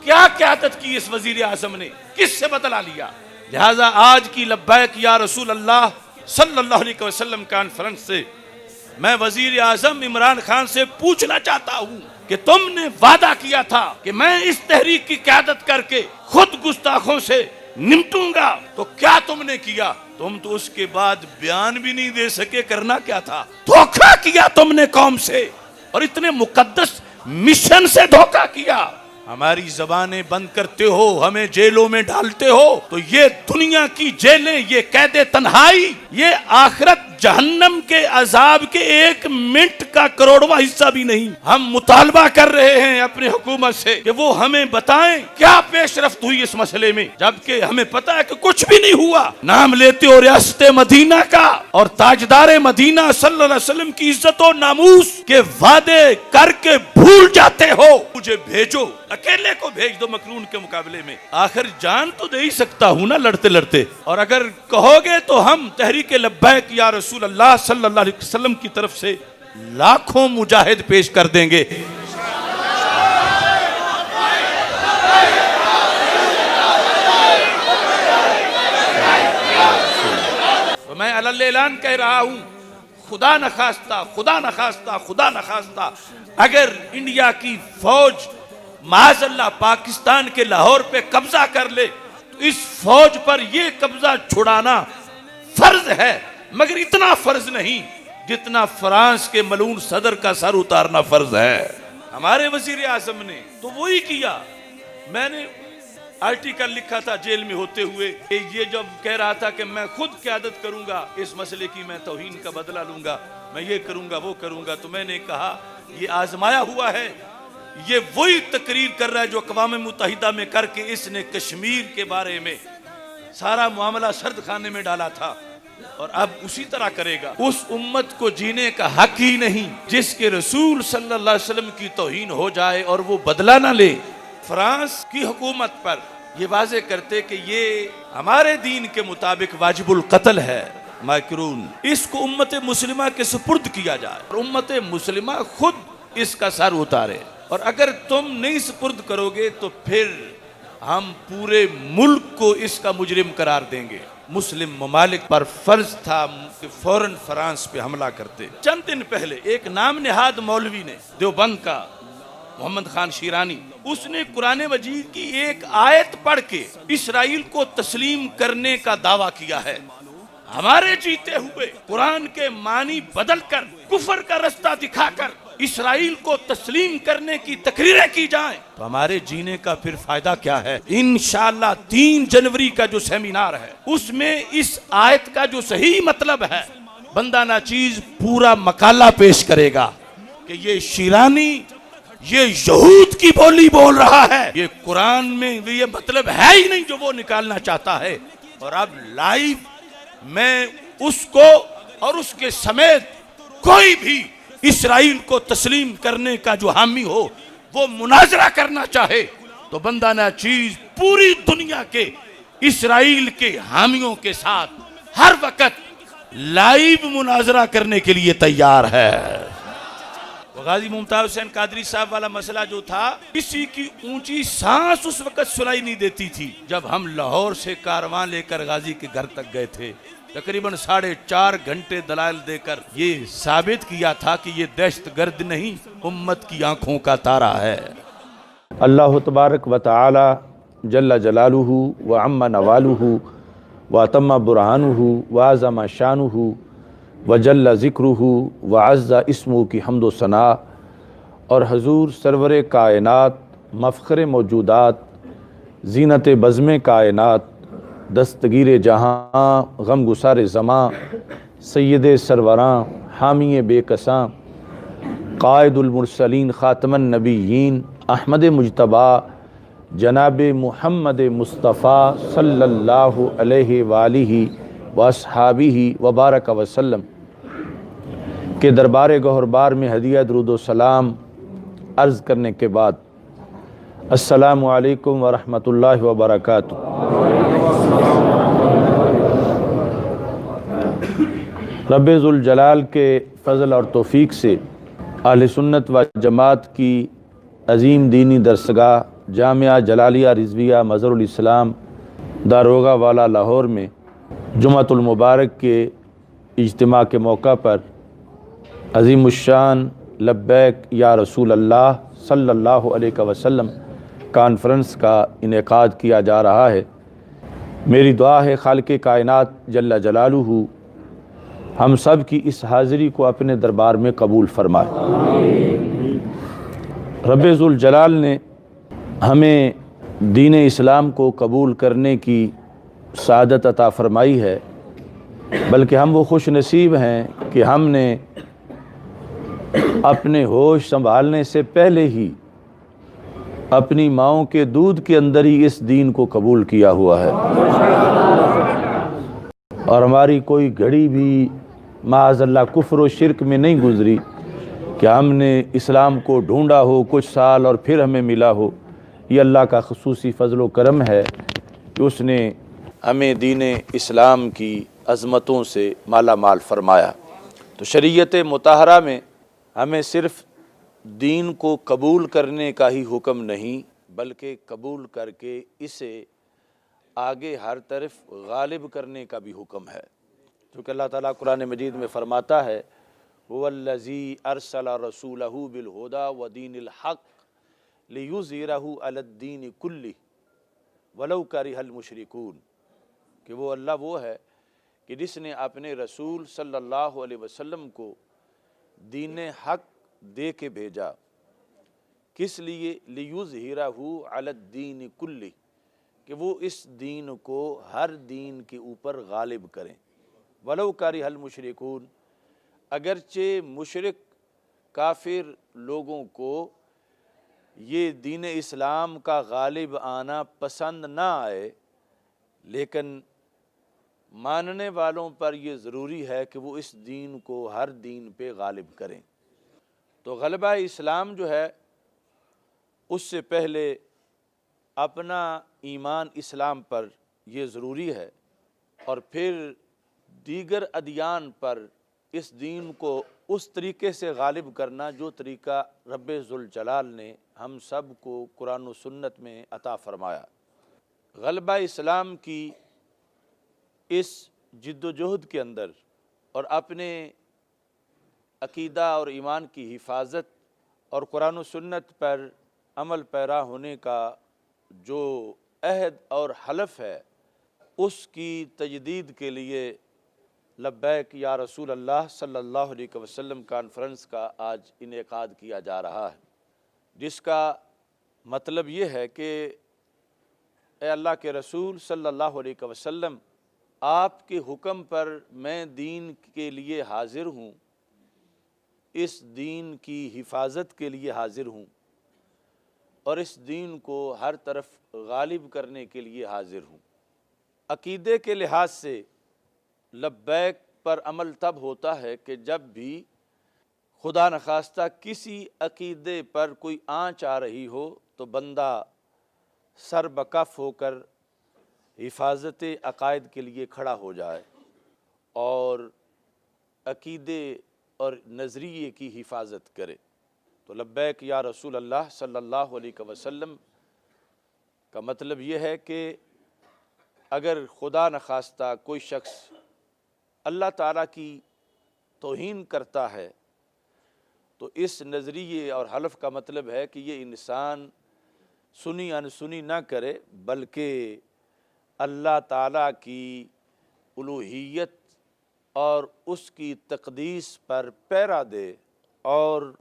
کیا قیادت کی اس وزیر اعظم نے، کس سے بدلہ لیا؟ لہذا آج کی لبیک یا رسول اللہ صلی اللہ علیہ وسلم کانفرنس سے میں وزیر اعظم عمران خان سے پوچھنا چاہتا ہوں کہ تم نے وعدہ کیا تھا کہ میں اس تحریک کی قیادت کر کے خود گستاخوں سے نمٹوں گا، تو کیا تم نے کیا؟ تم تو اس کے بعد بیان بھی نہیں دے سکے، کرنا کیا تھا؟ دھوکہ کیا تم نے قوم سے، اور اتنے مقدس مشن سے دھوکہ کیا۔ ہماری زبانیں بند کرتے ہو، ہمیں جیلوں میں ڈالتے ہو، تو یہ دنیا کی جیلیں، یہ قید تنہائی، یہ آخرت جہنم کے عذاب کے 1 منٹ کا کروڑواں حصہ بھی نہیں۔ ہم مطالبہ کر رہے ہیں اپنی حکومت سے کہ وہ ہمیں بتائیں کیا پیش رفت ہوئی اس مسئلے میں، جبکہ ہمیں پتا ہے کہ کچھ بھی نہیں ہوا۔ نام لیتے ہو ریاست مدینہ کا اور تاجدار مدینہ صلی اللہ علیہ وسلم کی عزت و ناموس کے وعدے کر کے بھول جاتے ہو۔ مجھے بھیجو، اکیلے کو بھیج دو مکرون کے مقابلے میں، آخر جان تو دے ہی سکتا ہوں نا لڑتے لڑتے۔ اور اگر کہو گے تو ہم تحریک لبیک یا رسول اللہ صلی اللہ علیہ وسلم کی طرف سے لاکھوں مجاہد پیش کر دیں گے۔ تو میں علی اعلان کہہ رہا ہوں، خدا نخواستہ اگر انڈیا کی فوج معاذ اللہ پاکستان کے لاہور پہ قبضہ کر لے تو اس فوج پر یہ قبضہ چھڑانا فرض ہے، مگر اتنا فرض نہیں جتنا فرانس کے ملعون صدر کا سر اتارنا فرض ہے۔ ہمارے وزیر اعظم نے تو وہی کیا۔ میں نے آرٹیکل لکھا تھا جیل میں ہوتے ہوئے، یہ جب کہہ رہا تھا کہ میں خود قیادت کروں گا اس مسئلے کی، میں توہین کا بدلہ لوں گا، میں یہ کروں گا وہ کروں گا، تو میں نے کہا یہ آزمایا ہوا ہے، یہ وہی تقریر کر رہا ہے جو اقوام متحدہ میں کر کے اس نے کشمیر کے بارے میں سارا معاملہ سرد خانے میں ڈالا تھا، اور اب اسی طرح کرے گا۔ اس امت کو جینے کا حق ہی نہیں جس کے رسول صلی اللہ علیہ وسلم کی توہین ہو جائے اور وہ بدلہ نہ لے۔ فرانس کی حکومت پر یہ واضح کرتے کہ یہ ہمارے دین کے مطابق واجب القتل ہے، مائکرون، اس کو امت مسلمہ کے سپرد کیا جائے اور امت مسلمہ خود اس کا سر اتارے، اور اگر تم نہیں سپرد کرو گے تو پھر ہم پورے ملک کو اس کا مجرم قرار دیں گے۔ مسلم ممالک پر فرض تھا کہ فوراً فرانس پہ حملہ کرتے۔ چند دن پہلے ایک نام نہاد مولوی نے، دیوبند کا محمد خان شیرانی، اس نے قرآن مجید کی ایک آیت پڑھ کے اسرائیل کو تسلیم کرنے کا دعویٰ کیا ہے۔ ہمارے جیتے ہوئے قرآن کے معنی بدل کر، کفر کا رستہ دکھا کر اسرائیل کو تسلیم کرنے کی تقریریں کی جائیں تو ہمارے جینے کا پھر فائدہ کیا ہے؟ انشاءاللہ 3 جنوری کا جو سیمینار ہے اس میں اس آیت کا جو صحیح مطلب ہے بندہ ناچیز پورا مقالہ پیش کرے گا کہ یہ شیرانی یہ یہود کی بولی بول رہا ہے، یہ قرآن میں یہ مطلب ہے ہی نہیں جو وہ نکالنا چاہتا ہے۔ اور اب لائیو میں اس کو اور اس کے سمیت کوئی بھی اسرائیل کو تسلیم کرنے کا جو حامی ہو وہ مناظرہ کرنا چاہے تو بندہ ناچیز پوری دنیا کے اسرائیل کے حامیوں کے ساتھ ہر وقت لائیو مناظرہ کرنے کے لیے تیار ہے۔ غازی ممتاز حسین قادری صاحب والا مسئلہ جو تھا، کسی کی اونچی سانس اس وقت سنائی نہیں دیتی تھی جب ہم لاہور سے کاروان لے کر غازی کے گھر تک گئے تھے۔ تقریباً 4.5 گھنٹے دلائل دے کر یہ ثابت کیا تھا کہ یہ دہشت گرد نہیں، امت کی آنکھوں کا تارا ہے۔ اللہ تبارک و تعالی جل جلالہ و عم نوالہ و اتم برہانہ و اعظم شانہ و جل ذکرہ و عز اسمہ کی حمد و ثناء، اور حضور سرور کائنات، مفخر موجودات، زینت بزم کائنات، دستگیر جہاں، غم گسار زماں، سید سروراں، حامی بے کساں، قائد المرسلین، خاتم النبیین، احمد مجتبیٰ، جناب محمد مصطفیٰ صلی اللہ علیہ وآلہ واصحابہ وبارک وسلم کے دربار گہربار میں ہدیہ درود و سلام عرض کرنے کے بعد السلام علیکم ورحمۃ اللہ وبرکاتہ۔ رب ذوالجلال کے فضل اور توفیق سے اہل سنت و جماعت کی عظیم دینی درسگاہ جامعہ جلالیہ رضویہ مظہر الاسلام داروغہ والا لاہور میں جمعۃ المبارک کے اجتماع کے موقع پر عظیم الشان لبیک یا رسول اللہ صلی اللہ علیہ وسلم کانفرنس کا انعقاد کیا جا رہا ہے۔ میری دعا ہے خالق کائنات جل جلالہ ہم سب کی اس حاضری کو اپنے دربار میں قبول فرمائے۔ رب ذوالجلال نے ہمیں دین اسلام کو قبول کرنے کی سعادت عطا فرمائی ہے، بلکہ ہم وہ خوش نصیب ہیں کہ ہم نے اپنے ہوش سنبھالنے سے پہلے ہی اپنی ماؤں کے دودھ کے اندر ہی اس دین کو قبول کیا ہوا ہے، اور ہماری کوئی گھڑی بھی معاذ اللہ کفر و شرک میں نہیں گزری کہ ہم نے اسلام کو ڈھونڈا ہو کچھ سال اور پھر ہمیں ملا ہو۔ یہ اللہ کا خصوصی فضل و کرم ہے کہ اس نے ہمیں دین اسلام کی عظمتوں سے مالا مال فرمایا۔ تو شریعت مطہرہ میں ہمیں صرف دین کو قبول کرنے کا ہی حکم نہیں، بلکہ قبول کر کے اسے آگے ہر طرف غالب کرنے کا بھی حکم ہے، کیونکہ اللہ تعالیٰ قرآن مجید میں فرماتا ہے هو الذی ارسل رسولہ بالہدی ودین الحق لیظہرہ علی الدین کلہ ولو کرہ المشرکون، کہ وہ اللہ وہ ہے کہ جس نے اپنے رسول صلی اللہ علیہ وسلم کو دین حق دے کے بھیجا، کس لیے؟ لیظہرہ علی الدین کلہ، کہ وہ اس دین کو ہر دین کے اوپر غالب کریں، ولو کرہ المشرکون، اگرچہ مشرک کافر لوگوں کو یہ دین اسلام کا غالب آنا پسند نہ آئے، لیکن ماننے والوں پر یہ ضروری ہے کہ وہ اس دین کو ہر دین پہ غالب کریں۔ تو غلبہ اسلام جو ہے اس سے پہلے اپنا ایمان اسلام پر یہ ضروری ہے، اور پھر دیگر ادیان پر اس دین کو اس طریقے سے غالب کرنا جو طریقہ رب ذوالجلال نے ہم سب کو قرآن و سنت میں عطا فرمایا۔ غلبہ اسلام کی اس جد و جہد کے اندر اور اپنے عقیدہ اور ایمان کی حفاظت اور قرآن و سنت پر عمل پیرا ہونے کا جو عہد اور حلف ہے، اس کی تجدید کے لیے لبیک یا رسول اللہ صلی اللہ علیہ وسلم کانفرنس کا آج انعقاد کیا جا رہا ہے، جس کا مطلب یہ ہے کہ اے اللہ کے رسول صلی اللہ علیہ وسلم، آپ کے حکم پر میں دین کے لیے حاضر ہوں، اس دین کی حفاظت کے لیے حاضر ہوں، اور اس دین کو ہر طرف غالب کرنے کے لیے حاضر ہوں۔ عقیدے کے لحاظ سے لبیک پر عمل تب ہوتا ہے کہ جب بھی خدا نخواستہ کسی عقیدے پر کوئی آنچ آ رہی ہو تو بندہ سر بکف ہو کر حفاظت عقائد کے لیے کھڑا ہو جائے اور عقیدے اور نظریے کی حفاظت کرے۔ تو لبیک یا رسول اللہ صلی اللہ علیہ وسلم کا مطلب یہ ہے کہ اگر خدا نخواستہ کوئی شخص اللہ تعالیٰ کی توہین کرتا ہے تو اس نظریے اور حلف کا مطلب ہے کہ یہ انسان سنی انسنی نہ کرے، بلکہ اللہ تعالیٰ کی الوہیت اور اس کی تقدیس پر پیرا دے اور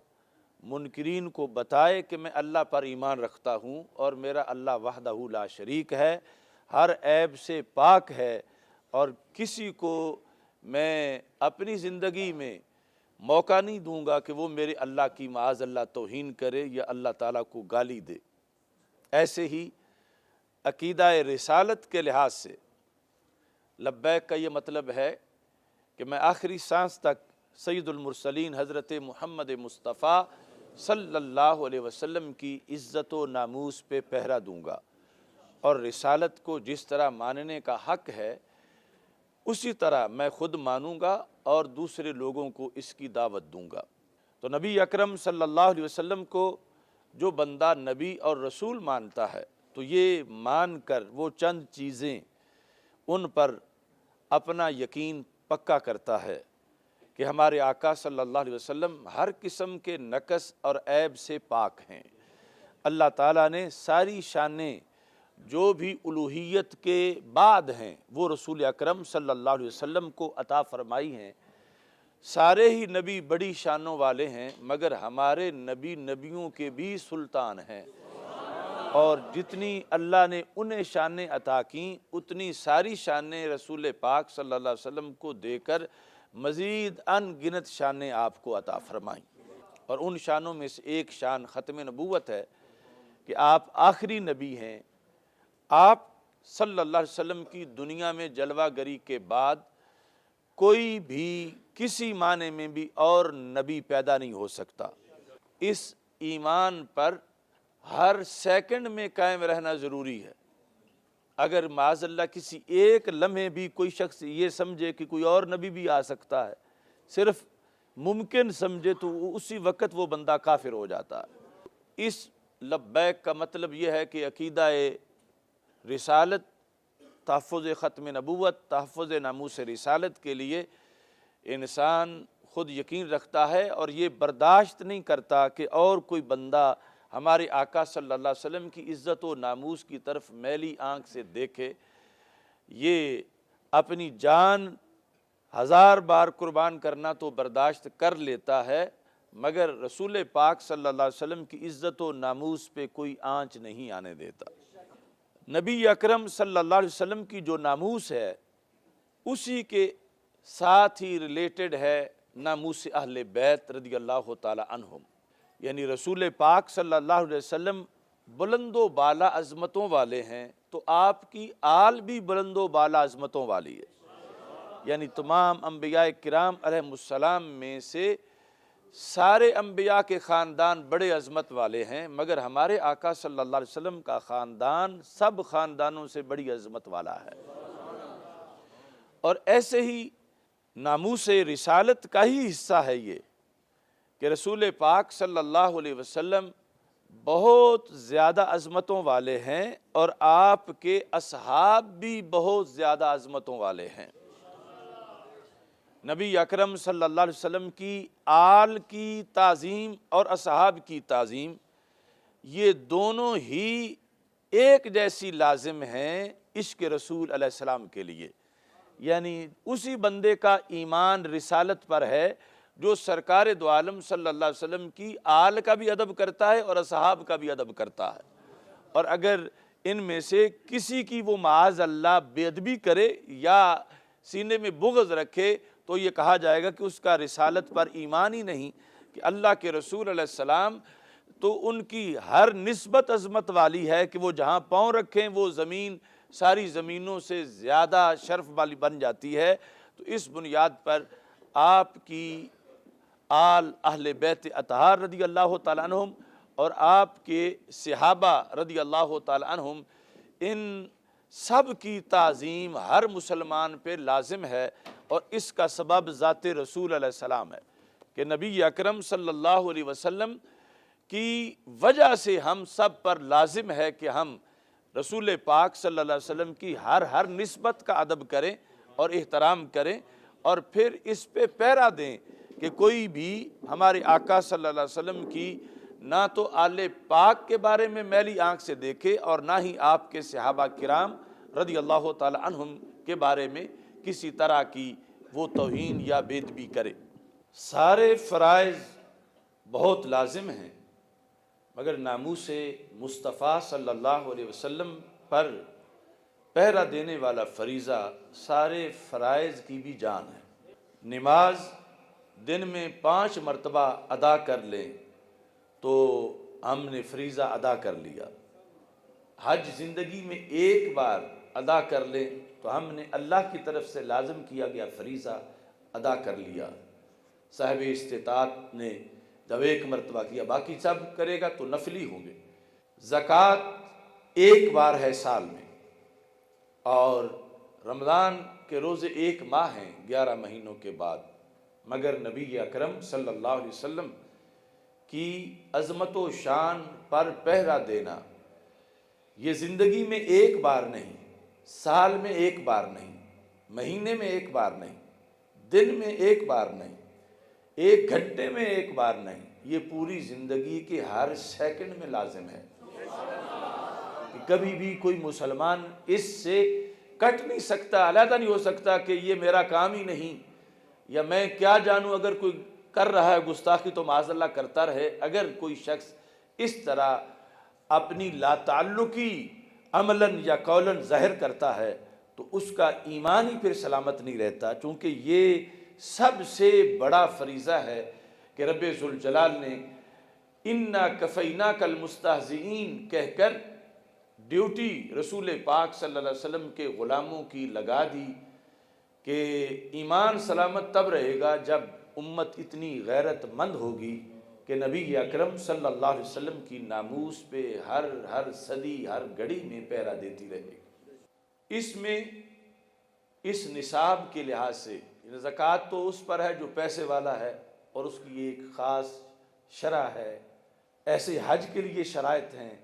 منکرین کو بتائے کہ میں اللہ پر ایمان رکھتا ہوں اور میرا اللہ وحدہ لا شریک ہے، ہر عیب سے پاک ہے، اور کسی کو میں اپنی زندگی میں موقع نہیں دوں گا کہ وہ میرے اللہ کی معاذ اللہ توہین کرے یا اللہ تعالیٰ کو گالی دے۔ ایسے ہی عقیدہ رسالت کے لحاظ سے لبیک کا یہ مطلب ہے کہ میں آخری سانس تک سید المرسلین حضرت محمد مصطفیٰ صلی اللہ علیہ وسلم کی عزت و ناموس پہ پہرا دوں گا، اور رسالت کو جس طرح ماننے کا حق ہے اسی طرح میں خود مانوں گا اور دوسرے لوگوں کو اس کی دعوت دوں گا۔ تو نبی اکرم صلی اللہ علیہ وسلم کو جو بندہ نبی اور رسول مانتا ہے تو یہ مان کر وہ چند چیزیں ان پر اپنا یقین پکا کرتا ہے کہ ہمارے آقا صلی اللہ علیہ وسلم ہر قسم کے نقص اور عیب سے پاک ہیں۔ اللہ تعالیٰ نے ساری شانیں جو بھی الوہیت کے بعد ہیں وہ رسول اکرم صلی اللہ علیہ وسلم کو عطا فرمائی ہیں۔ سارے ہی نبی بڑی شانوں والے ہیں، مگر ہمارے نبی نبیوں کے بھی سلطان ہیں، اور جتنی اللہ نے انہیں شانیں عطا کیں اتنی ساری شانیں رسول پاک صلی اللہ علیہ وسلم کو دے کر مزید ان گنت شانیں آپ کو عطا فرمائیں۔ اور ان شانوں میں سے ایک شان ختم نبوت ہے کہ آپ آخری نبی ہیں۔ آپ صلی اللہ علیہ وسلم کی دنیا میں جلوہ گری کے بعد کوئی بھی کسی معنی میں بھی اور نبی پیدا نہیں ہو سکتا۔ اس ایمان پر ہر سیکنڈ میں قائم رہنا ضروری ہے۔ اگر معاذ اللہ کسی ایک لمحے بھی کوئی شخص یہ سمجھے کہ کوئی اور نبی بھی آ سکتا ہے، صرف ممکن سمجھے، تو اسی وقت وہ بندہ کافر ہو جاتا ہے۔ اس لبیک کا مطلب یہ ہے کہ عقیدہ رسالت، تحفظ ختم نبوت، تحفظ ناموس رسالت کے لیے انسان خود یقین رکھتا ہے اور یہ برداشت نہیں کرتا کہ اور کوئی بندہ ہمارے آقا صلی اللہ علیہ وسلم کی عزت و ناموس کی طرف میلی آنکھ سے دیکھے۔ یہ اپنی جان 1000 بار قربان کرنا تو برداشت کر لیتا ہے، مگر رسول پاک صلی اللہ علیہ وسلم کی عزت و ناموس پہ کوئی آنچ نہیں آنے دیتا۔ نبی اکرم صلی اللہ علیہ وسلم کی جو ناموس ہے اسی کے ساتھ ہی ریلیٹڈ ہے ناموس اہل بیت رضی اللہ تعالی عنہم، یعنی رسول پاک صلی اللہ علیہ وسلم بلند و بالا عظمتوں والے ہیں تو آپ کی آل بھی بلند و بالا عظمتوں والی ہے۔ یعنی تمام انبیاء کرام علیہ السلام میں سے سارے انبیاء کے خاندان بڑے عظمت والے ہیں، مگر ہمارے آقا صلی اللہ علیہ وسلم کا خاندان سب خاندانوں سے بڑی عظمت والا ہے۔ اور ایسے ہی ناموس رسالت کا ہی حصہ ہے یہ کہ رسول پاک صلی اللہ علیہ وسلم بہت زیادہ عظمتوں والے ہیں اور آپ کے اصحاب بھی بہت زیادہ عظمتوں والے ہیں۔ نبی اکرم صلی اللہ علیہ وسلم کی آل کی تعظیم اور اصحاب کی تعظیم یہ دونوں ہی ایک جیسی لازم ہیں عشق رسول علیہ السلام کے لیے۔ یعنی اسی بندے کا ایمان رسالت پر ہے جو سرکار دو عالم صلی اللہ علیہ وسلم کی آل کا بھی ادب کرتا ہے اور اصحاب کا بھی ادب کرتا ہے، اور اگر ان میں سے کسی کی وہ معاذ اللہ بے ادبی کرے یا سینے میں بغض رکھے تو یہ کہا جائے گا کہ اس کا رسالت پر ایمان ہی نہیں، کہ اللہ کے رسول علیہ السلام تو ان کی ہر نسبت عظمت والی ہے کہ وہ جہاں پاؤں رکھیں وہ زمین ساری زمینوں سے زیادہ شرف والی بن جاتی ہے۔ تو اس بنیاد پر آپ کی آل اہل بیت اطہار رضی اللہ تعالیٰ عنہم اور آپ کے صحابہ رضی اللہ تعالیٰ عنہم، ان سب کی تعظیم ہر مسلمان پہ لازم ہے، اور اس کا سبب ذات رسول علیہ السلام ہے کہ نبی اکرم صلی اللہ علیہ وسلم کی وجہ سے ہم سب پر لازم ہے کہ ہم رسول پاک صلی اللہ علیہ وسلم کی ہر نسبت کا ادب کریں اور احترام کریں، اور پھر اس پہ پیرا دیں کہ کوئی بھی ہمارے آقا صلی اللہ علیہ وسلم کی نہ تو آل پاک کے بارے میں میلی آنکھ سے دیکھے اور نہ ہی آپ کے صحابہ کرام رضی اللہ تعالی عنہم کے بارے میں کسی طرح کی وہ توہین یا بے ادبی کرے۔ سارے فرائض بہت لازم ہیں، مگر ناموس مصطفیٰ صلی اللہ علیہ وسلم پر پہرا دینے والا فریضہ سارے فرائض کی بھی جان ہے۔ نماز دن میں 5 مرتبہ ادا کر لیں تو ہم نے فریضہ ادا کر لیا۔ حج زندگی میں ایک بار ادا کر لیں تو ہم نے اللہ کی طرف سے لازم کیا گیا فریضہ ادا کر لیا۔ صاحب استطاعت نے جب 1 مرتبہ کیا، باقی سب کرے گا تو نفلی ہوں گے۔ زکوٰۃ ایک بار ہے سال میں، اور رمضان کے روزے 1 ماہ ہیں 11 مہینوں کے بعد، مگر نبی اکرم صلی اللہ علیہ وسلم کی عظمت و شان پر پہرا دینا یہ زندگی میں ایک بار نہیں، سال میں ایک بار نہیں، مہینے میں ایک بار نہیں، دن میں ایک بار نہیں، ایک گھنٹے میں ایک بار نہیں، یہ پوری زندگی کے ہر سیکنڈ میں لازم ہے کہ کبھی بھی کوئی مسلمان اس سے کٹ نہیں سکتا، علیحدہ نہیں ہو سکتا کہ یہ میرا کام ہی نہیں، یا میں کیا جانوں، اگر کوئی کر رہا ہے گستاخی تو معاذ اللہ کرتا رہے۔ اگر کوئی شخص اس طرح اپنی لا تعلقی عملاً یا قولاً ظاہر کرتا ہے تو اس کا ایمان ہی پھر سلامت نہیں رہتا، چونکہ یہ سب سے بڑا فریضہ ہے کہ رب ذوالجلال نے اِنَّا كَفَيْنَاكَ الْمُسْتَهْزِئِينَ کہہ کر ڈیوٹی رسول پاک صلی اللہ علیہ وسلم کے غلاموں کی لگا دی کہ ایمان سلامت تب رہے گا جب امت اتنی غیرت مند ہوگی کہ نبی اکرم صلی اللہ علیہ وسلم کی ناموس پہ ہر صدی ہر گھڑی میں پہرا دیتی رہے گی۔ اس میں اس نصاب کے لحاظ سے زکوٰۃ تو اس پر ہے جو پیسے والا ہے اور اس کی ایک خاص شرح ہے، ایسے حج کے لیے شرائط ہیں،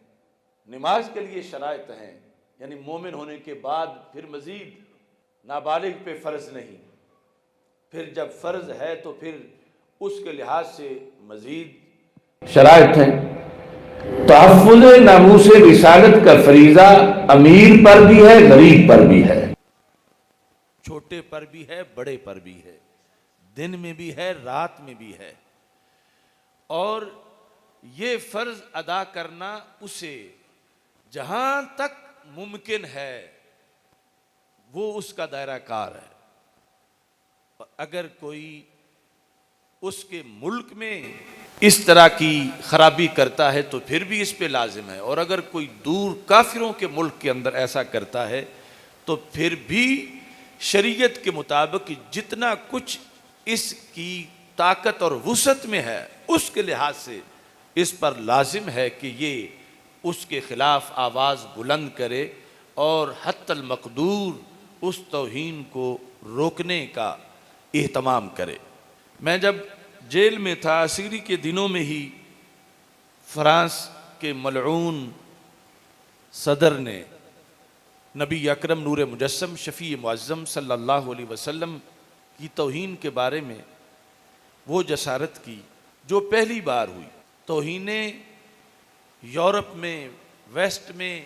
نماز کے لیے شرائط ہیں، یعنی مومن ہونے کے بعد پھر مزید نابالغ پہ فرض نہیں، پھر جب فرض ہے تو پھر اس کے لحاظ سے مزید شرائط ہیں۔ تحفظ ناموس رسالت کا فریضہ امیر پر بھی ہے، غریب پر بھی ہے، چھوٹے پر بھی ہے، بڑے پر بھی ہے، دن میں بھی ہے، رات میں بھی ہے، اور یہ فرض ادا کرنا اسے جہاں تک ممکن ہے وہ اس کا دائرہ کار ہے۔ اگر کوئی اس کے ملک میں اس طرح کی خرابی کرتا ہے تو پھر بھی اس پہ لازم ہے، اور اگر کوئی دور کافروں کے ملک کے اندر ایسا کرتا ہے تو پھر بھی شریعت کے مطابق جتنا کچھ اس کی طاقت اور وسعت میں ہے اس کے لحاظ سے اس پر لازم ہے کہ یہ اس کے خلاف آواز بلند کرے اور حتی المقدور اس توہین کو روکنے کا اہتمام کرے۔ میں جب جیل میں تھا، اسیری کے دنوں میں ہی فرانس کے ملعون صدر نے نبی اکرم نور مجسم شفیع معظم صلی اللہ علیہ وسلم کی توہین کے بارے میں وہ جسارت کی جو پہلی بار ہوئی۔ توہینیں یورپ میں، ویسٹ میں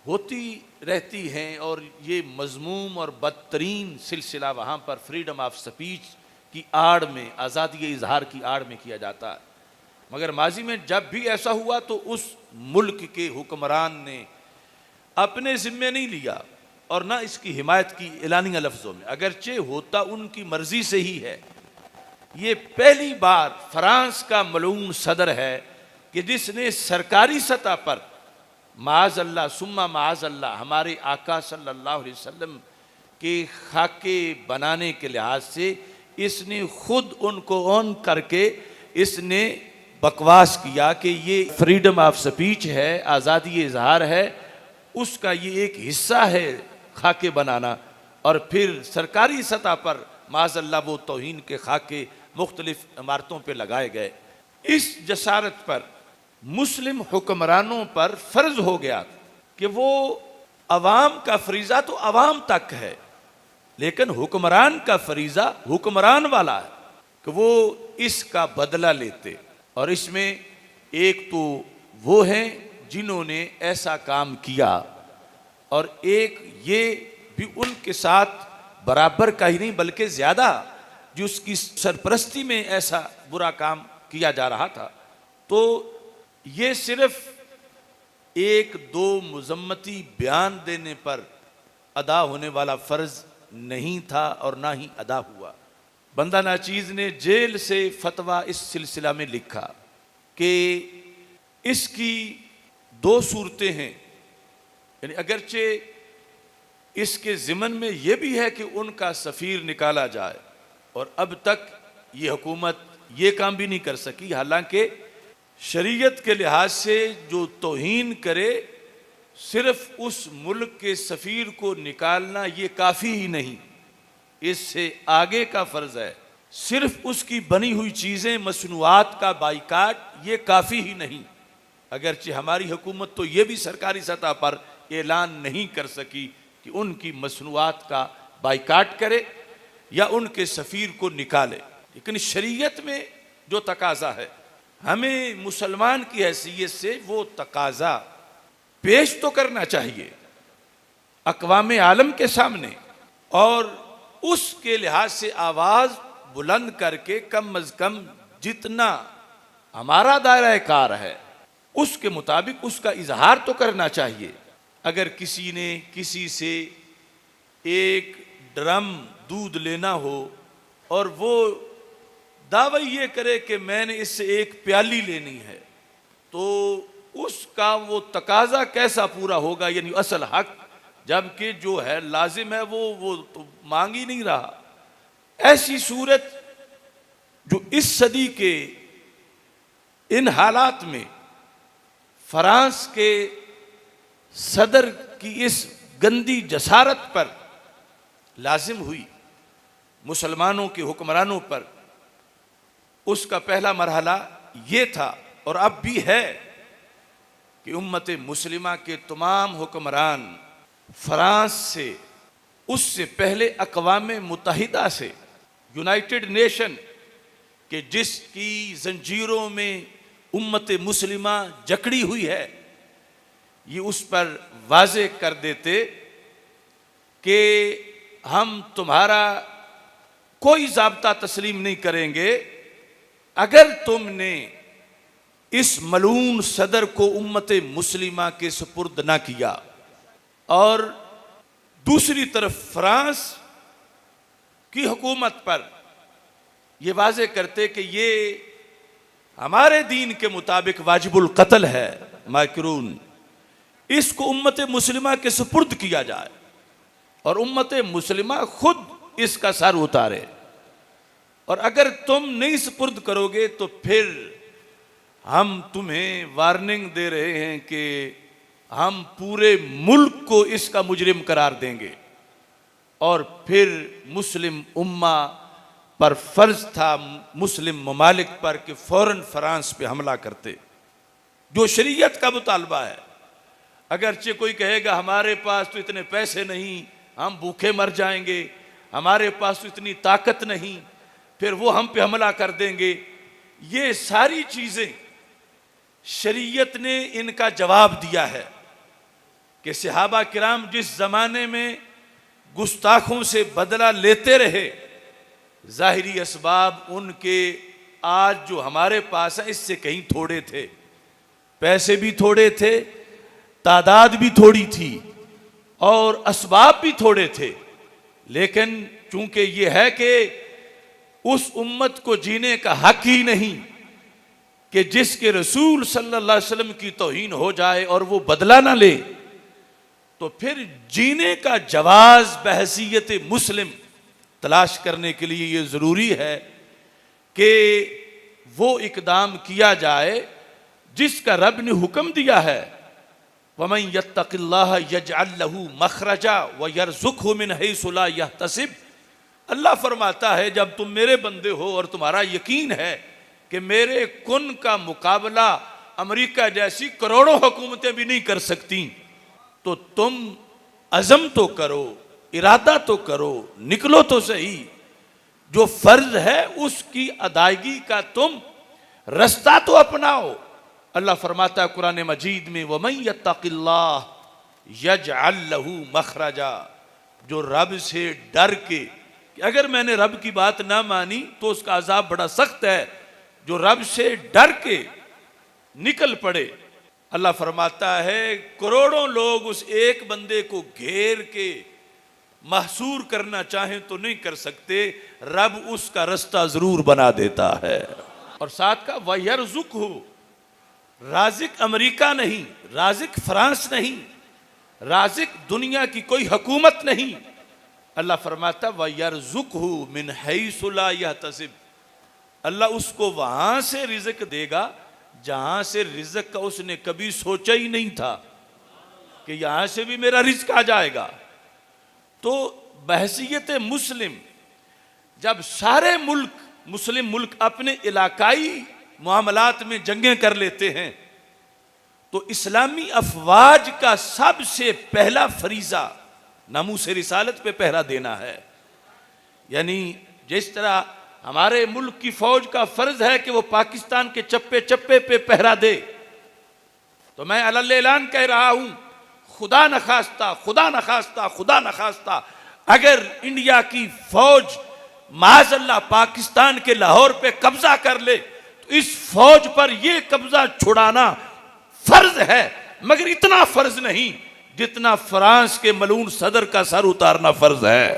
ہوتی رہتی ہیں، اور یہ مذموم اور بدترین سلسلہ وہاں پر فریڈم آف سپیچ کی آڑ میں، آزادی اظہار کی آڑ میں کیا جاتا ہے، مگر ماضی میں جب بھی ایسا ہوا تو اس ملک کے حکمران نے اپنے ذمے نہیں لیا اور نہ اس کی حمایت کی اعلانیہ لفظوں میں، اگرچہ ہوتا ان کی مرضی سے ہی ہے۔ یہ پہلی بار فرانس کا ملعون صدر ہے کہ جس نے سرکاری سطح پر معاذ اللہ ثم معاذ اللہ ہمارے آقا صلی اللہ علیہ وسلم کے خاکے بنانے کے لحاظ سے اس نے خود ان کو اون کر کے اس نے بکواس کیا کہ یہ فریڈم آف سپیچ ہے، آزادی اظہار ہے، اس کا یہ ایک حصہ ہے خاکے بنانا، اور پھر سرکاری سطح پر معاذ اللہ وہ توہین کے خاکے مختلف عمارتوں پہ لگائے گئے۔ اس جسارت پر مسلم حکمرانوں پر فرض ہو گیا کہ وہ عوام کا فریضہ تو عوام تک ہے، لیکن حکمران کا فریضہ حکمران والا ہے کہ وہ اس کا بدلہ لیتے، اور اس میں ایک تو وہ ہیں جنہوں نے ایسا کام کیا، اور ایک یہ بھی ان کے ساتھ برابر کا ہی نہیں بلکہ زیادہ جس کی سرپرستی میں ایسا برا کام کیا جا رہا تھا۔ تو یہ صرف ایک دو مذمتی بیان دینے پر ادا ہونے والا فرض نہیں تھا اور نہ ہی ادا ہوا۔ بندہ ناچیز نے جیل سے فتویٰ اس سلسلہ میں لکھا کہ اس کی دو صورتیں ہیں، یعنی اگرچہ اس کے ضمن میں یہ بھی ہے کہ ان کا سفیر نکالا جائے، اور اب تک یہ حکومت یہ کام بھی نہیں کر سکی، حالانکہ شریعت کے لحاظ سے جو توہین کرے صرف اس ملک کے سفیر کو نکالنا یہ کافی ہی نہیں، اس سے آگے کا فرض ہے صرف اس کی بنی ہوئی چیزیں مصنوعات کا بائیکاٹ یہ کافی ہی نہیں، اگرچہ ہماری حکومت تو یہ بھی سرکاری سطح پر اعلان نہیں کر سکی کہ ان کی مصنوعات کا بائیکاٹ کرے یا ان کے سفیر کو نکالے، لیکن شریعت میں جو تقاضا ہے ہمیں مسلمان کی حیثیت سے وہ تقاضا پیش تو کرنا چاہیے اقوام عالم کے سامنے، اور اس کے لحاظ سے آواز بلند کر کے کم از کم جتنا ہمارا دائرہ کار ہے اس کے مطابق اس کا اظہار تو کرنا چاہیے۔ اگر کسی نے کسی سے ایک ڈرم دودھ لینا ہو اور وہ دعوی یہ کرے کہ میں نے اس سے ایک پیالی لینی ہے، تو اس کا وہ تقاضا کیسا پورا ہوگا؟ یعنی اصل حق، جبکہ جو ہے لازم ہے وہ تو مانگ ہی نہیں رہا۔ ایسی صورت جو اس صدی کے ان حالات میں فرانس کے صدر کی اس گندی جسارت پر لازم ہوئی، مسلمانوں کے حکمرانوں پر، اس کا پہلا مرحلہ یہ تھا اور اب بھی ہے کہ امت مسلمہ کے تمام حکمران فرانس سے، اس سے پہلے اقوام متحدہ سے، یونائٹڈ نیشن کہ جس کی زنجیروں میں امت مسلمہ جکڑی ہوئی ہے، یہ اس پر واضح کر دیتے کہ ہم تمہارا کوئی ضابطہ تسلیم نہیں کریں گے اگر تم نے اس ملعون صدر کو امت مسلمہ کے سپرد نہ کیا۔ اور دوسری طرف فرانس کی حکومت پر یہ واضح کرتے کہ یہ ہمارے دین کے مطابق واجب القتل ہے، ماکرون، اس کو امت مسلمہ کے سپرد کیا جائے اور امت مسلمہ خود اس کا سر اتارے، اور اگر تم نہیں سپرد کرو گے تو پھر ہم تمہیں وارننگ دے رہے ہیں کہ ہم پورے ملک کو اس کا مجرم قرار دیں گے۔ اور پھر مسلم امہ پر فرض تھا، مسلم ممالک پر، کہ فوراً فرانس پہ حملہ کرتے، جو شریعت کا مطالبہ ہے۔ اگرچہ کوئی کہے گا ہمارے پاس تو اتنے پیسے نہیں، ہم بھوکے مر جائیں گے، ہمارے پاس تو اتنی طاقت نہیں، پھر وہ ہم پہ حملہ کر دیں گے، یہ ساری چیزیں شریعت نے ان کا جواب دیا ہے کہ صحابہ کرام جس زمانے میں گستاخوں سے بدلہ لیتے رہے، ظاہری اسباب ان کے آج جو ہمارے پاس ہیں اس سے کہیں تھوڑے تھے، پیسے بھی تھوڑے تھے، تعداد بھی تھوڑی تھی اور اسباب بھی تھوڑے تھے، لیکن چونکہ یہ ہے کہ اس امت کو جینے کا حق ہی نہیں کہ جس کے رسول صلی اللہ علیہ وسلم کی توہین ہو جائے اور وہ بدلہ نہ لے، تو پھر جینے کا جواز بحیثیت مسلم تلاش کرنے کے لیے یہ ضروری ہے کہ وہ اقدام کیا جائے جس کا رب نے حکم دیا ہے، وَمَن يَتَّقِ اللَّهَ يَجْعَلْ لَهُ مَخْرَجًا وَيَرْزُقْهُ مِنْ حَيْثُ لَا يَحْتَسِبُ۔ اللہ فرماتا ہے جب تم میرے بندے ہو اور تمہارا یقین ہے کہ میرے کن کا مقابلہ امریکہ جیسی کروڑوں حکومتیں بھی نہیں کر سکتی، تو تم عزم تو کرو، ارادہ تو کرو، نکلو تو صحیح، جو فرض ہے اس کی ادائیگی کا تم رستہ تو اپناؤ۔ اللہ فرماتا ہے قرآن مجید میں وَمَن يَتَّقِ اللَّهَ يَجْعَلْ لَهُ مَخْرَجًا، جو رب سے ڈر کے کہ اگر میں نے رب کی بات نہ مانی تو اس کا عذاب بڑا سخت ہے، جو رب سے ڈر کے نکل پڑے۔ اللہ فرماتا ہے کروڑوں لوگ اس ایک بندے کو گھیر کے محصور کرنا چاہیں تو نہیں کر سکتے، رب اس کا رستہ ضرور بنا دیتا ہے۔ اور ساتھ کا وَيَرْزُقْهُ، رازق امریکہ نہیں، رازق فرانس نہیں، رازق دنیا کی کوئی حکومت نہیں۔ اللہ فرماتا وَيَرْزُقْهُ مِنْ حَيْثُ لَا يَحْتَسِبُ، اللہ اس کو وہاں سے رزق دے گا جہاں سے رزق کا اس نے کبھی سوچا ہی نہیں تھا کہ یہاں سے بھی میرا رزق آ جائے گا۔ تو بحیثیت مسلم جب سارے ملک مسلم ملک اپنے علاقائی معاملات میں جنگیں کر لیتے ہیں تو اسلامی افواج کا سب سے پہلا فریضہ ناموس رسالت پہ پہرا دینا ہے. یعنی جس طرح ہمارے ملک کی فوج کا فرض ہے کہ وہ پاکستان کے چپے چپے پہ پہرا دے، تو میں علی اعلان کہہ رہا ہوں، خدا نخواستہ اگر انڈیا کی فوج معاذ اللہ پاکستان کے لاہور پہ قبضہ کر لے تو اس فوج پر یہ قبضہ چھڑانا فرض ہے، مگر اتنا فرض نہیں جتنا فرانس کے ملعون صدر کا سر اتارنا فرض ہے.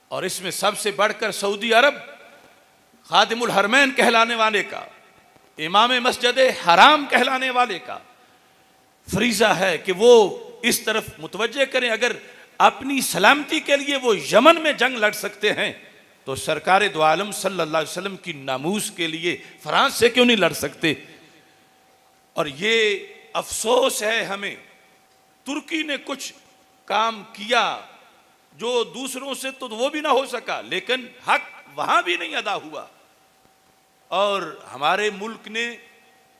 اور اس میں سب سے بڑھ کر سعودی عرب خادم الحرمین کہلانے والے کا، امام مسجد حرام کہلانے والے کا فریضہ ہے کہ وہ اس طرف متوجہ کریں. اگر اپنی سلامتی کے لیے وہ یمن میں جنگ لڑ سکتے ہیں تو سرکار دو عالم صلی اللہ علیہ وسلم کی ناموس کے لیے فرانس سے کیوں نہیں لڑ سکتے؟ اور یہ افسوس ہے ہمیں، ترکی نے کچھ کام کیا جو دوسروں سے تو وہ بھی نہ ہو سکا، لیکن حق وہاں بھی نہیں ادا ہوا. اور ہمارے ملک نے،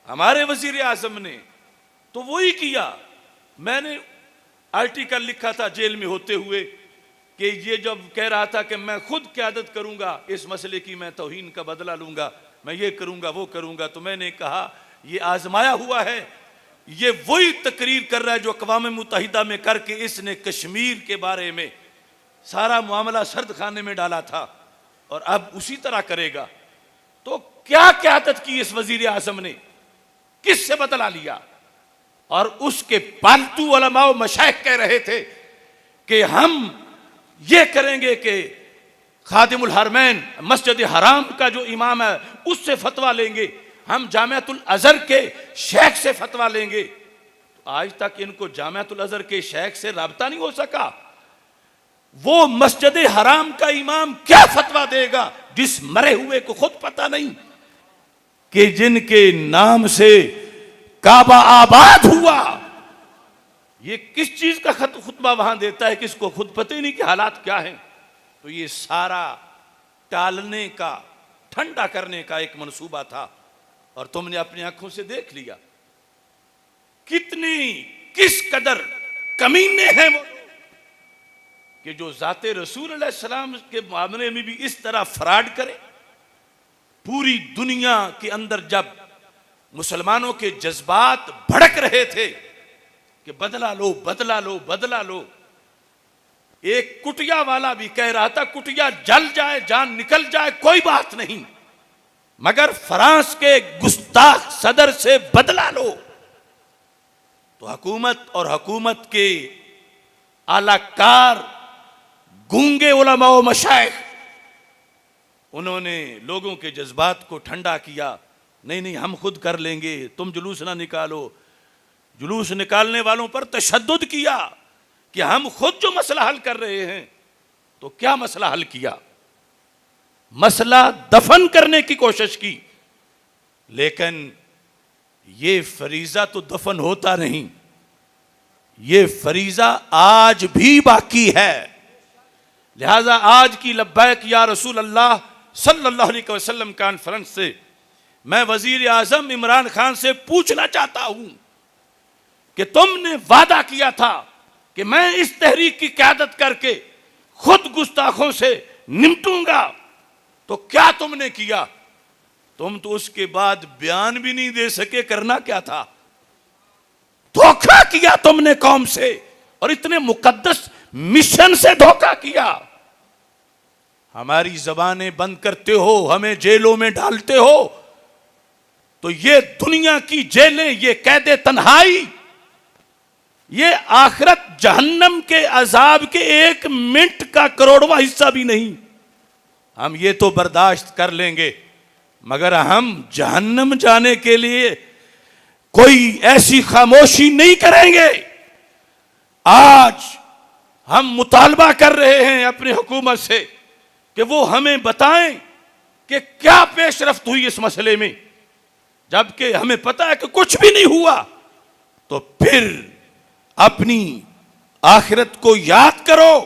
ہمارے وزیر اعظم نے تو وہی کیا. میں نے آرٹیکل لکھا تھا جیل میں ہوتے ہوئے کہ یہ جب کہہ رہا تھا کہ میں خود قیادت کروں گا اس مسئلے کی، میں توہین کا بدلہ لوں گا، میں یہ کروں گا وہ کروں گا، تو میں نے کہا یہ آزمایا ہوا ہے، یہ وہی تقریر کر رہا ہے جو اقوام متحدہ میں کر کے اس نے کشمیر کے بارے میں سارا معاملہ سرد خانے میں ڈالا تھا، اور اب اسی طرح کرے گا. تو کیا قیادت کی اس وزیر اعظم نے؟ کس سے بدلہ لیا؟ اور اس کے پالتو علماء و مشائخ کہہ رہے تھے کہ ہم یہ کریں گے کہ خادم الحرمین مسجد حرام کا جو امام ہے اس سے فتویٰ لیں گے، ہم جامعۃ الازہر کے شیخ سے فتویٰ لیں گے. تو آج تک ان کو جامعۃ الازہر کے شیخ سے رابطہ نہیں ہو سکا. وہ مسجد حرام کا امام کیا فتویٰ دے گا جس مرے ہوئے کو خود پتہ نہیں کہ جن کے نام سے کعبہ آباد ہوا، یہ کس چیز کا خطبہ وہاں دیتا ہے، کس کو خود پتہ ہی نہیں کہ حالات کیا ہیں. تو یہ سارا ٹالنے کا، ٹھنڈا کرنے کا ایک منصوبہ تھا، اور تم نے اپنی آنکھوں سے دیکھ لیا کس قدر کمینے ہیں وہ کہ جو ذات رسول علیہ السلام کے معاملے میں بھی اس طرح فراڈ کرے. پوری دنیا کے اندر جب مسلمانوں کے جذبات بھڑک رہے تھے کہ بدلہ لو بدلہ لو بدلہ لو، ایک کٹیا والا بھی کہہ رہا تھا کٹیا جل جائے جان نکل جائے کوئی بات نہیں، مگر فرانس کے گستاخ صدر سے بدلہ لو. تو حکومت اور حکومت کے اعلی کار گونگے علماء و مشائخ، انہوں نے لوگوں کے جذبات کو ٹھنڈا کیا. نہیں ہم خود کر لیں گے، تم جلوس نہ نکالو. جلوس نکالنے والوں پر تشدد کیا کہ ہم خود جو مسئلہ حل کر رہے ہیں. تو کیا مسئلہ حل کیا؟ مسئلہ دفن کرنے کی کوشش کی. لیکن یہ فریضہ تو دفن ہوتا نہیں، یہ فریضہ آج بھی باقی ہے. لہذا آج کی لبیک یا رسول اللہ صلی اللہ علیہ وسلم کانفرنس سے میں وزیر اعظم عمران خان سے پوچھنا چاہتا ہوں کہ تم نے وعدہ کیا تھا کہ میں اس تحریک کی قیادت کر کے خود گستاخوں سے نمٹوں گا، تو کیا تم نے کیا؟ تم تو اس کے بعد بیان بھی نہیں دے سکے. کرنا کیا تھا؟ دھوکہ کیا تم نے قوم سے، اور اتنے مقدس مشن سے دھوکہ کیا. ہماری زبانیں بند کرتے ہو، ہمیں جیلوں میں ڈالتے ہو، تو یہ دنیا کی جیلیں، یہ قید تنہائی، یہ آخرت جہنم کے عذاب کے 1 منٹ کا کروڑواں حصہ بھی نہیں. ہم یہ تو برداشت کر لیں گے، مگر ہم جہنم جانے کے لیے کوئی ایسی خاموشی نہیں کریں گے. آج ہم مطالبہ کر رہے ہیں اپنی حکومت سے کہ وہ ہمیں بتائیں کہ کیا پیش رفت ہوئی اس مسئلے میں. جبکہ ہمیں پتہ ہے کہ کچھ بھی نہیں ہوا. تو پھر اپنی آخرت کو یاد کرو.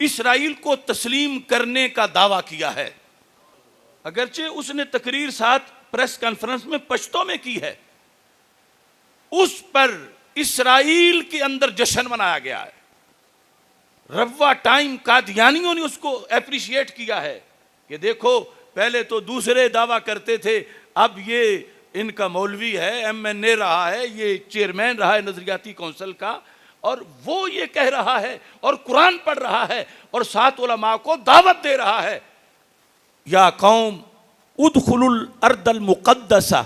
اسرائیل کو تسلیم کرنے کا دعویٰ کیا ہے، اگرچہ اس نے تقریر ساتھ پریس کانفرنس میں پشتو میں کی ہے، اس پر اسرائیل کے اندر جشن منایا گیا ہے۔ روا ٹائم قادیانیوں نے اس کو اپریشیٹ کیا ہے کہ دیکھو پہلے تو دوسرے دعویٰ کرتے تھے، اب یہ ان کا مولوی ہے، MNA رہا ہے، یہ چیئرمین رہا ہے نظریاتی کونسل کا، اور وہ یہ کہہ رہا ہے اور قرآن پڑھ رہا ہے اور ساتھ علماء کو دعوت دے رہا ہے، یا قوم ادخلوا الارض المقدسہ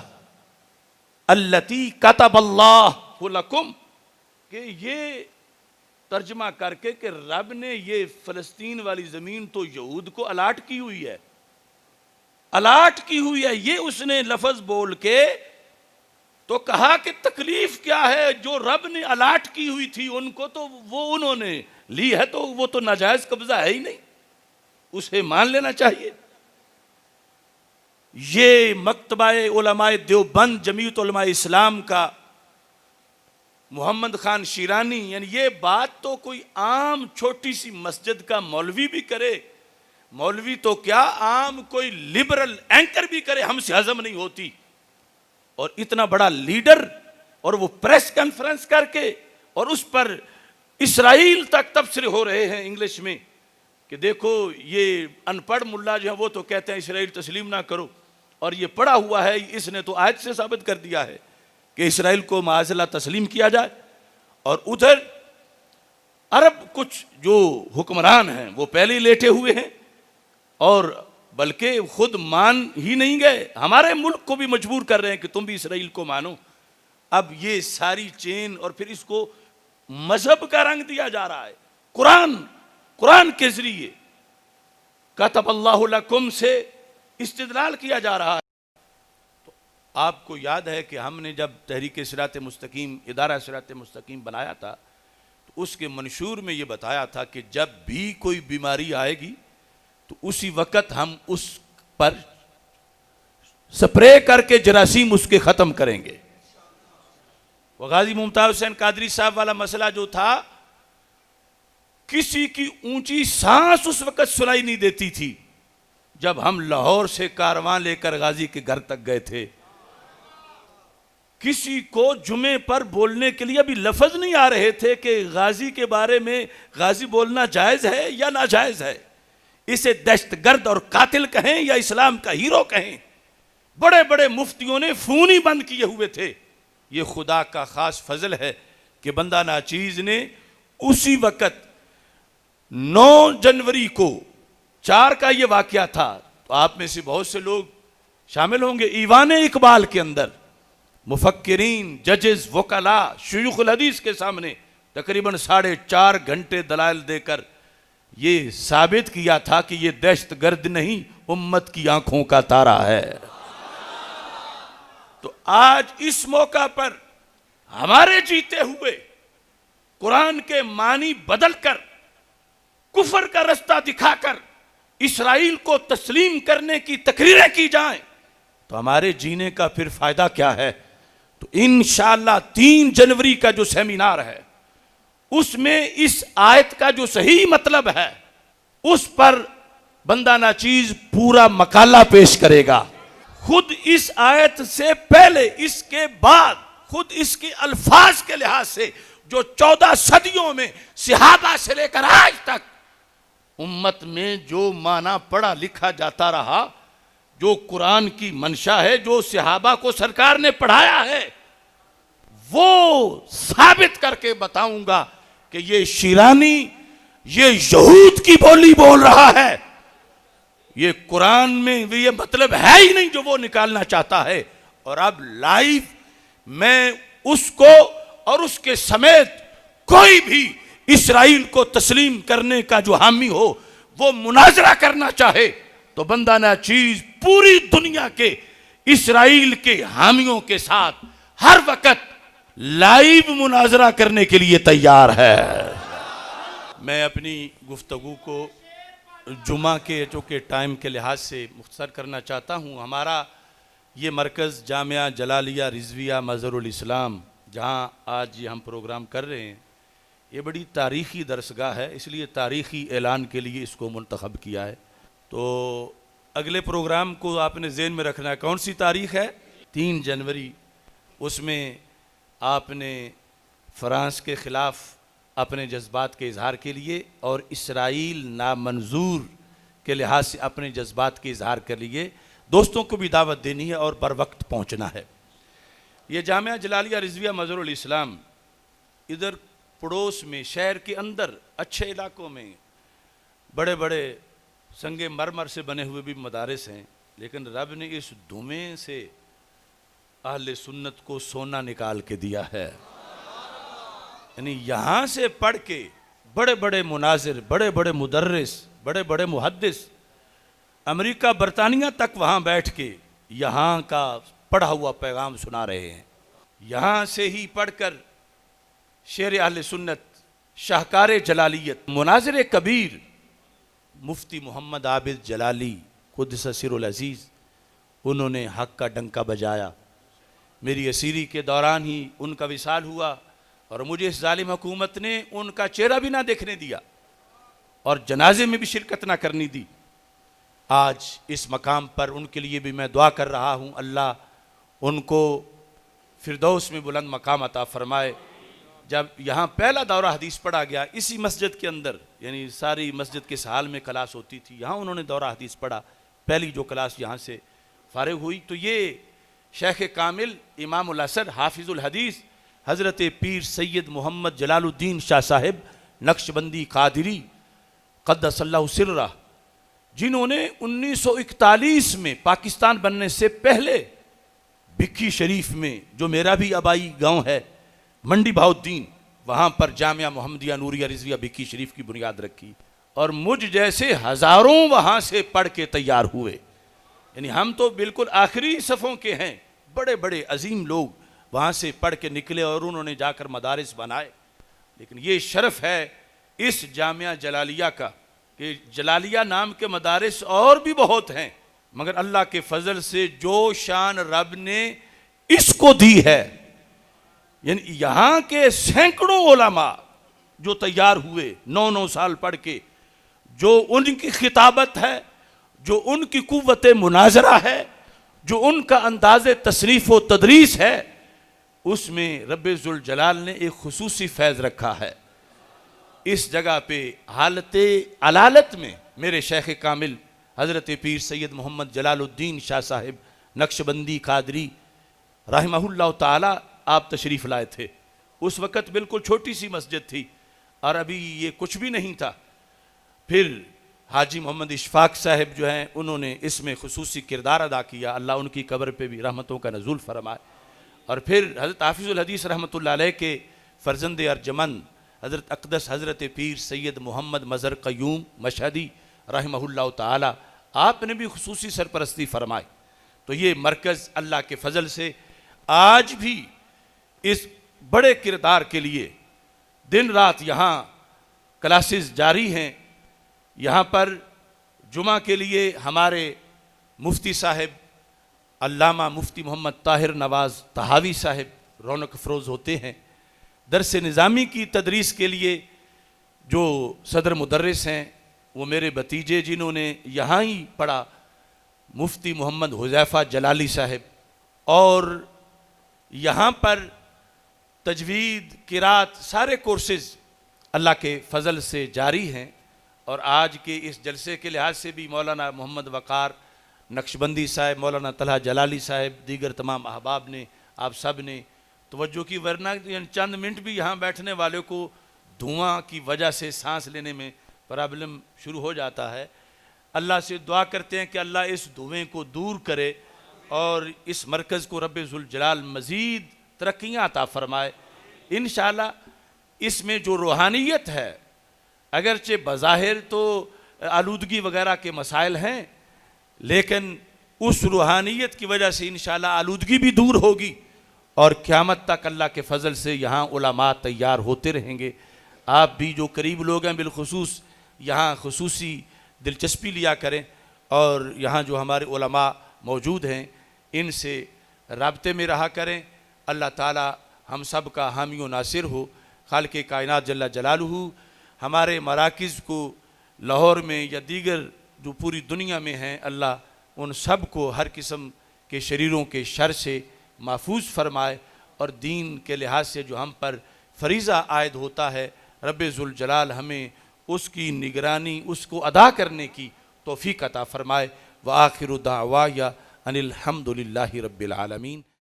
التی کتب اللہ لکم، کہ یہ ترجمہ کر کے کہ رب نے یہ فلسطین والی زمین تو یہود کو الاٹ کی ہوئی ہے، الاٹ کی ہوئی ہے، یہ اس نے لفظ بول کے تو کہا کہ تکلیف کیا ہے، جو رب نے الاٹ کی ہوئی تھی ان کو تو وہ انہوں نے لی ہے، تو وہ تو ناجائز قبضہ ہے ہی نہیں، اسے مان لینا چاہیے۔ یہ مکتبہ علماء دیوبند جمعیت علماء اسلام کا محمد خان شیرانی، یعنی یہ بات تو کوئی عام چھوٹی سی مسجد کا مولوی بھی کرے، مولوی تو کیا عام کوئی لبرل اینکر بھی کرے، ہم سے ہضم نہیں ہوتی، اور اتنا بڑا لیڈر، اور وہ پریس کانفرنس کر کے اور اس پر اسرائیل تک تبصرے ہو رہے ہیں انگلش میں کہ دیکھو یہ ان پڑھ ملا جو ہیں وہ تو کہتے ہیں اسرائیل تسلیم نہ کرو، اور یہ پڑھا ہوا ہے اس نے تو آیت سے ثابت کر دیا ہے کہ اسرائیل کو معاذ اللہ تسلیم کیا جائے، اور ادھر عرب کچھ جو حکمران ہیں وہ پہلے ہی لیٹے ہوئے ہیں، اور بلکہ خود مان ہی نہیں گئے، ہمارے ملک کو بھی مجبور کر رہے ہیں کہ تم بھی اسرائیل کو مانو۔ اب یہ ساری چین، اور پھر اس کو مذہب کا رنگ دیا جا رہا ہے، قرآن کے ذریعے کتب اللہ لکم سے استدلال کیا جا رہا ہے۔ تو آپ کو یاد ہے کہ ہم نے جب تحریک صراط مستقیم، ادارہ صراط مستقیم بنایا تھا تو اس کے منشور میں یہ بتایا تھا کہ جب بھی کوئی بیماری آئے گی تو اسی وقت ہم اس پر سپرے کر کے جراثیم اس کے ختم کریں گے۔ وہ غازی ممتاز حسین قادری صاحب والا مسئلہ جو تھا، کسی کی اونچی سانس اس وقت سنائی نہیں دیتی تھی جب ہم لاہور سے کارواں لے کر غازی کے گھر تک گئے تھے، کسی کو جمعے پر بولنے کے لیے ابھی لفظ نہیں آ رہے تھے کہ غازی کے بارے میں غازی بولنا جائز ہے یا ناجائز ہے، اسے دہشت گرد اور قاتل کہیں یا اسلام کا ہیرو کہیں۔ بڑے بڑے مفتیوں نے فون ہی بند کیے ہوئے تھے۔ یہ خدا کا خاص فضل ہے کہ بندہ ناچیز نے اسی وقت 9 جنوری کو 4 کا یہ واقعہ تھا، تو آپ میں سے بہت سے لوگ شامل ہوں گے، ایوان اقبال کے اندر مفکرین، ججز، وکلاء، شیوخ الحدیث کے سامنے تقریباً 4.5 گھنٹے دلائل دے کر یہ ثابت کیا تھا کہ یہ دہشت گرد نہیں، امت کی آنکھوں کا تارا ہے۔ تو آج اس موقع پر ہمارے جیتے ہوئے قرآن کے معنی بدل کر، کفر کا رستہ دکھا کر اسرائیل کو تسلیم کرنے کی تقریریں کی جائیں تو ہمارے جینے کا پھر فائدہ کیا ہے؟ تو انشاءاللہ 3 جنوری کا جو سیمینار ہے اس میں اس آیت کا جو صحیح مطلب ہے اس پر بندہ ناچیز پورا مقالہ پیش کرے گا، خود اس آیت سے پہلے، اس کے بعد، خود اس کے الفاظ کے لحاظ سے جو 14 صدیوں میں صحابہ سے لے کر آج تک امت میں جو معنی پڑھا لکھا جاتا رہا، جو قرآن کی منشا ہے، جو صحابہ کو سرکار نے پڑھایا ہے، وہ ثابت کر کے بتاؤں گا کہ یہ شیرانی یہ یہود کی بولی بول رہا ہے، یہ قرآن میں یہ مطلب ہے ہی نہیں جو وہ نکالنا چاہتا ہے۔ اور اب لائیو میں اس کو اور اس کے سمیت کوئی بھی اسرائیل کو تسلیم کرنے کا جو حامی ہو وہ مناظرہ کرنا چاہے تو بندہ ناچیز پوری دنیا کے اسرائیل کے حامیوں کے ساتھ ہر وقت لائیو مناظرہ کرنے کے لیے تیار ہے۔ میں اپنی گفتگو کو جمعہ کے چونکہ ٹائم کے لحاظ سے مختصر کرنا چاہتا ہوں۔ ہمارا یہ مرکز جامعہ جلالیہ رضویہ مظہر الاسلام، جہاں آج یہ ہم پروگرام کر رہے ہیں، یہ بڑی تاریخی درسگاہ ہے، اس لیے تاریخی اعلان کے لیے اس کو منتخب کیا ہے۔ تو اگلے پروگرام کو آپ نے ذہن میں رکھنا ہے، کون سی تاریخ ہے؟ 3 جنوری۔ اس میں آپ نے فرانس کے خلاف اپنے جذبات کے اظہار کے لیے اور اسرائیل نامنظور کے لحاظ سے اپنے جذبات کے اظہار کے لیے دوستوں کو بھی دعوت دینی ہے اور بر وقت پہنچنا ہے۔ یہ جامعہ جلالیہ رضویہ مظہر الاسلام ادھر پڑوس میں، شہر کے اندر اچھے علاقوں میں بڑے بڑے سنگ مرمر سے بنے ہوئے بھی مدارس ہیں، لیکن رب نے اس دھویں سے اہل سنت کو سونا نکال کے دیا ہے۔ یعنی یہاں سے پڑھ کے بڑے بڑے مناظر، بڑے بڑے مدرس، بڑے بڑے محدث امریکہ برطانیہ تک وہاں بیٹھ کے یہاں کا پڑھا ہوا پیغام سنا رہے ہیں۔ یہاں سے ہی پڑھ کر شیر اہل سنت، شاہکار جلالیت، مناظر کبیر مفتی محمد عابد جلالی قدس سر العزیز، انہوں نے حق کا ڈنکا بجایا۔ میری اسیری کے دوران ہی ان کا وصال ہوا اور مجھے اس ظالم حکومت نے ان کا چہرہ بھی نہ دیکھنے دیا اور جنازے میں بھی شرکت نہ کرنی دی۔ آج اس مقام پر ان کے لیے بھی میں دعا کر رہا ہوں، اللہ ان کو فردوس میں بلند مقام عطا فرمائے۔ جب یہاں پہلا دورہ حدیث پڑھا گیا اسی مسجد کے اندر، یعنی ساری مسجد کے حال میں کلاس ہوتی تھی، یہاں انہوں نے دورہ حدیث پڑھا، پہلی جو کلاس یہاں سے فارغ ہوئی، تو یہ شیخ کامل امام العصر حافظ الحدیث حضرت پیر سید محمد جلال الدین شاہ صاحب نقشبندی قادری قدس اللہ سرہ، جنہوں نے 1941 میں پاکستان بننے سے پہلے بکھی شریف میں، جو میرا بھی آبائی گاؤں ہے، منڈی بہاؤالدین، وہاں پر جامعہ محمدیہ نوریہ رضویہ بکھی شریف کی بنیاد رکھی، اور مجھ جیسے ہزاروں وہاں سے پڑھ کے تیار ہوئے۔ یعنی ہم تو بالکل آخری صفوں کے ہیں، بڑے بڑے عظیم لوگ وہاں سے پڑھ کے نکلے اور انہوں نے جا کر مدارس بنائے۔ لیکن یہ شرف ہے اس جامعہ جلالیہ کا کہ جلالیہ نام کے مدارس اور بھی بہت ہیں، مگر اللہ کے فضل سے جو شان رب نے اس کو دی ہے، یعنی یہاں کے سینکڑوں علماء جو تیار ہوئے 9 سال پڑھ کے، جو ان کی خطابت ہے، جو ان کی قوت مناظرہ ہے، جو ان کا انداز تصریف و تدریس ہے، اس میں رب ذوالجلال نے ایک خصوصی فیض رکھا ہے۔ اس جگہ پہ حالت علالت میں میرے شیخ کامل حضرت پیر سید محمد جلال الدین شاہ صاحب نقشبندی قادری رحمہ اللہ تعالی آپ تشریف لائے تھے۔ اس وقت بالکل چھوٹی سی مسجد تھی اور ابھی یہ کچھ بھی نہیں تھا۔ پھر حاجی محمد اشفاق صاحب جو ہیں، انہوں نے اس میں خصوصی کردار ادا کیا، اللہ ان کی قبر پہ بھی رحمتوں کا نزول فرمائے۔ اور پھر حضرت حافظ الحدیث رحمۃ اللہ علیہ کے فرزند ارجمند حضرت اقدس حضرت پیر سید محمد مظہر قیوم مشہدی رحمہ اللہ تعالی، آپ نے بھی خصوصی سرپرستی فرمائی۔ تو یہ مرکز اللہ کے فضل سے آج بھی اس بڑے کردار کے لیے دن رات یہاں کلاسز جاری ہیں۔ یہاں پر جمعہ کے لیے ہمارے مفتی صاحب علامہ مفتی محمد طاہر نواز طحاوی صاحب رونق افروز ہوتے ہیں۔ درس نظامی کی تدریس کے لیے جو صدر مدرس ہیں وہ میرے بھتیجے، جنہوں نے یہاں ہی پڑھا، مفتی محمد حذیفہ جلالی صاحب، اور یہاں پر تجوید، قرات، سارے کورسز اللہ کے فضل سے جاری ہیں۔ اور آج کے اس جلسے کے لحاظ سے بھی مولانا محمد وقار نقشبندی صاحب، مولانا طلحہ جلالی صاحب، دیگر تمام احباب نے، آپ سب نے توجہ کی، ورنہ چند منٹ بھی یہاں بیٹھنے والے کو دھواں کی وجہ سے سانس لینے میں پرابلم شروع ہو جاتا ہے۔ اللہ سے دعا کرتے ہیں کہ اللہ اس دھویں کو دور کرے اور اس مرکز کو رب ذوالجلال مزید ترقیاں عطا فرمائے۔ انشاءاللہ اس میں جو روحانیت ہے، اگرچہ بظاہر تو آلودگی وغیرہ کے مسائل ہیں، لیکن اس روحانیت کی وجہ سے انشاءاللہ آلودگی بھی دور ہوگی اور قیامت تک اللہ کے فضل سے یہاں علماء تیار ہوتے رہیں گے۔ آپ بھی جو قریب لوگ ہیں بالخصوص یہاں خصوصی دلچسپی لیا کریں، اور یہاں جو ہمارے علماء موجود ہیں ان سے رابطے میں رہا کریں۔ اللہ تعالی ہم سب کا حامی و ناصر ہو۔ خالق کائنات جل جلالہ ہمارے مراکز کو لاہور میں یا دیگر جو پوری دنیا میں ہیں، اللہ ان سب کو ہر قسم کے شریروں کے شر سے محفوظ فرمائے، اور دین کے لحاظ سے جو ہم پر فریضہ عائد ہوتا ہے، رب ذوالجلال ہمیں اس کی نگرانی، اس کو ادا کرنے کی توفیق عطا فرمائے۔ وآخر دعوایا ان الحمد للہ رب العالمین۔